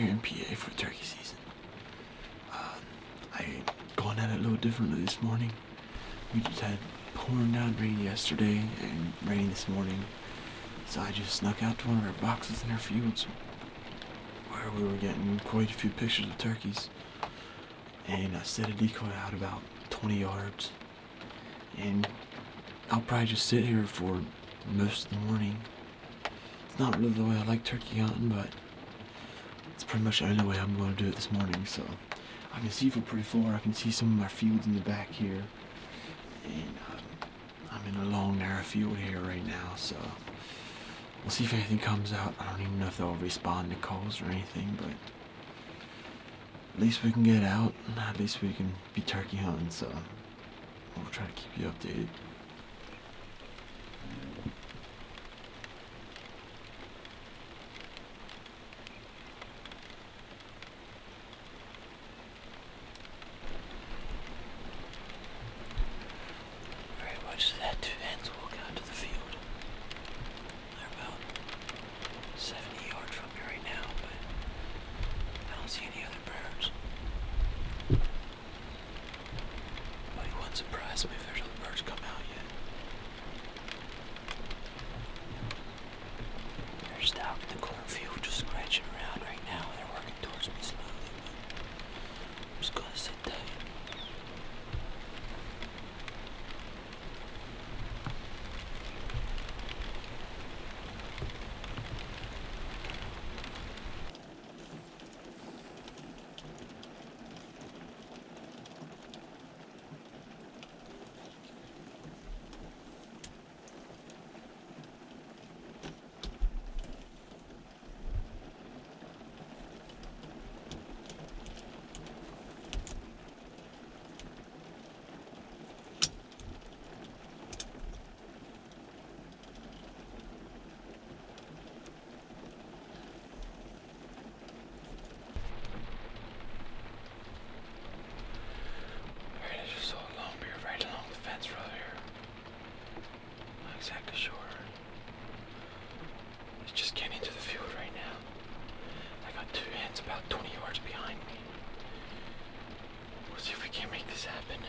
here in PA for turkey season. I gone at it a little differently this morning. We just had pouring down rain yesterday and rain this morning, so I just snuck out to one of our boxes in our fields where we were getting quite a few pictures of turkeys, and I set a decoy out about 20 yards, and I'll probably just sit here for most of the morning. It's not really the way I like turkey hunting, but it's pretty much the only way I'm going to do it this morning. So I can see from pretty far. I can see some of my fields in the back here, and I'm in a long narrow field here right now, so we'll see if anything comes out. I don't even know if they'll respond to calls or anything, but at least we can get out, and at least we can be turkey hunting, so we'll try to keep you updated. Just had two hens walk out to the field. They're about 70 yards from me right now, but I don't see any other birds. But it wouldn't surprise me if there's other birds come out yet. They're just out in the cornfield, just scratching around right now. They're working towards me slowly, but I'm just gonna sit tight. Exactly sure. It's just getting into the field right now. I got two hens about 20 yards behind me. We'll see if we can make this happen.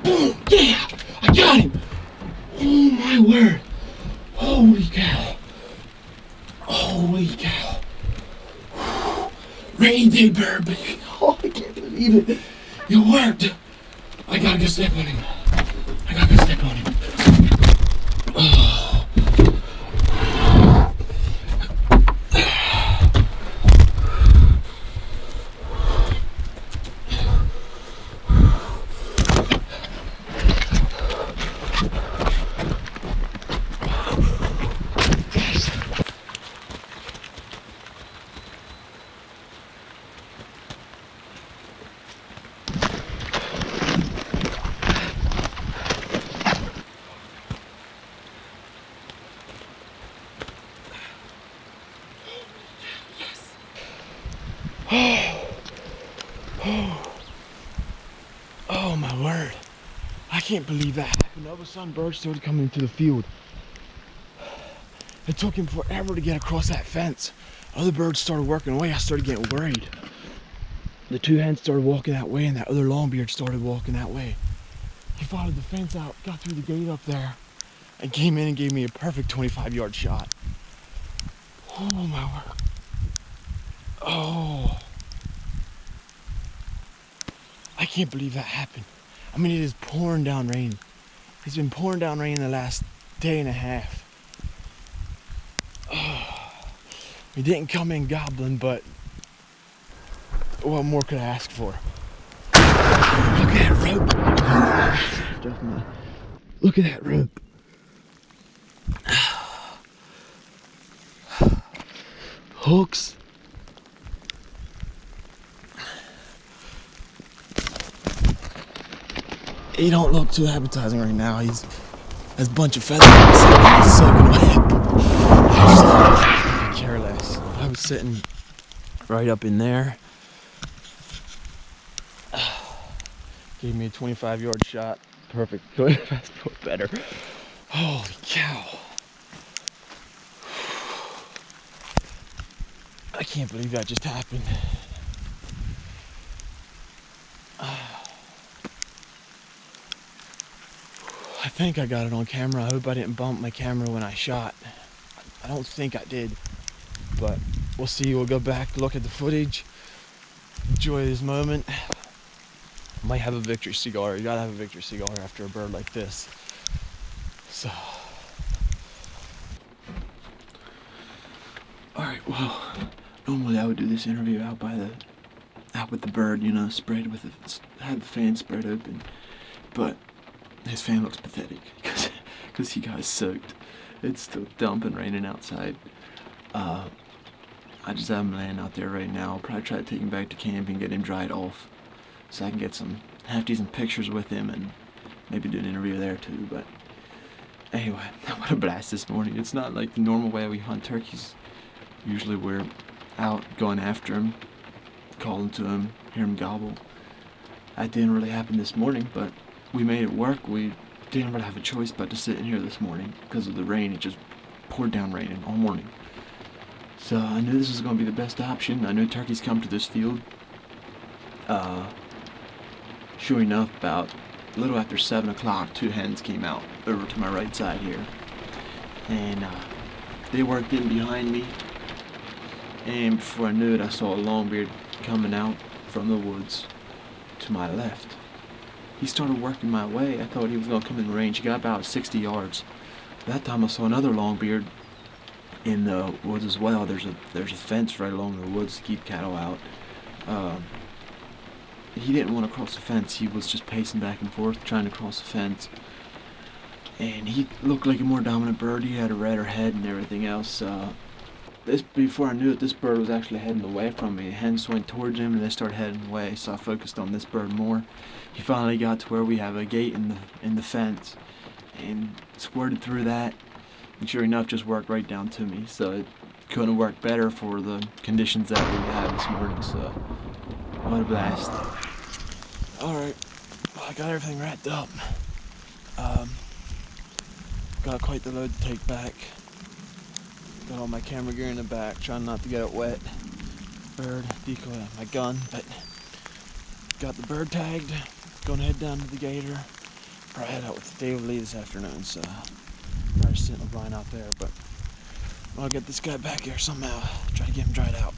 Boom! Yeah! I got him! Oh my word! Holy cow! Holy cow! Rain day bird, baby! Oh, I can't believe it! It worked! I gotta go step on him. I gotta go step on him. Oh. Oh my word. I can't believe that happened. All of a sudden birds started coming into the field. It took him forever to get across that fence. Other birds started working away. I started getting worried. The two hens started walking that way and that other longbeard started walking that way. He followed the fence out, got through the gate up there, and came in and gave me a perfect 25-yard shot. Oh my word. Oh. I can't believe that happened. I mean, it is pouring down rain. It's been pouring down rain the last day and a half. Oh. He didn't come in gobbling, but what more could I ask for? Look at that rope. Definitely. Look at that rope. Hooks. He don't look too appetizing right now. He's has a bunch of feathers. He's soaking wet. I could care less. I was sitting right up in there. Gave me a 25-yard shot. Perfect. Couldn't have asked for better. Holy cow. I can't believe that just happened. I think I got it on camera. I hope I didn't bump my camera when I shot. I don't think I did, but we'll see. We'll go back, look at the footage, enjoy this moment. Might have a victory cigar. You gotta have a victory cigar after a bird like this. So, all right. Well, normally I would do this interview out with the bird, you know, sprayed with had the fan spread open, but his fan looks pathetic because he got soaked. It's still dumping, raining outside. I just have him laying out there right now. I'll probably try to take him back to camp and get him dried off so I can get some decent pictures with him and maybe do an interview there too. But anyway, what a blast this morning. It's not like the normal way we hunt turkeys. Usually we're out going after him, calling to him, hear him gobble. That didn't really happen this morning, but we made it work. We didn't really have a choice but to sit in here this morning because of the rain. It just poured down raining all morning. So I knew this was going to be the best option. I knew turkeys come to this field. Sure enough, about a little after 7 o'clock, two hens came out over to my right side here. And they worked in behind me. And before I knew it, I saw a longbeard coming out from the woods to my left. He started working my way. I thought he was going to come in range. He got about 60 yards. That time I saw another longbeard in the woods as well. There's a fence right along the woods to keep cattle out. He didn't want to cross the fence. He was just pacing back and forth trying to cross the fence. And he looked like a more dominant bird. He had a redder head and everything else. Before I knew it, this bird was actually heading away from me. The hens went towards him and they started heading away, so I focused on this bird more. He finally got to where we have a gate in the fence and squirted through that, and sure enough just worked right down to me. So it couldn't have worked better for the conditions that we had this morning. So what a blast. Alright, well, I got everything wrapped up. Got quite the load to take back. Got all my camera gear in the back, trying not to get it wet. Bird, decoy, my gun, but got the bird tagged. Gonna head down to the gator, probably head out with Dave Lee this afternoon, so probably sitting the blind out there, but I'll get this guy back here somehow. Try to get him dried out.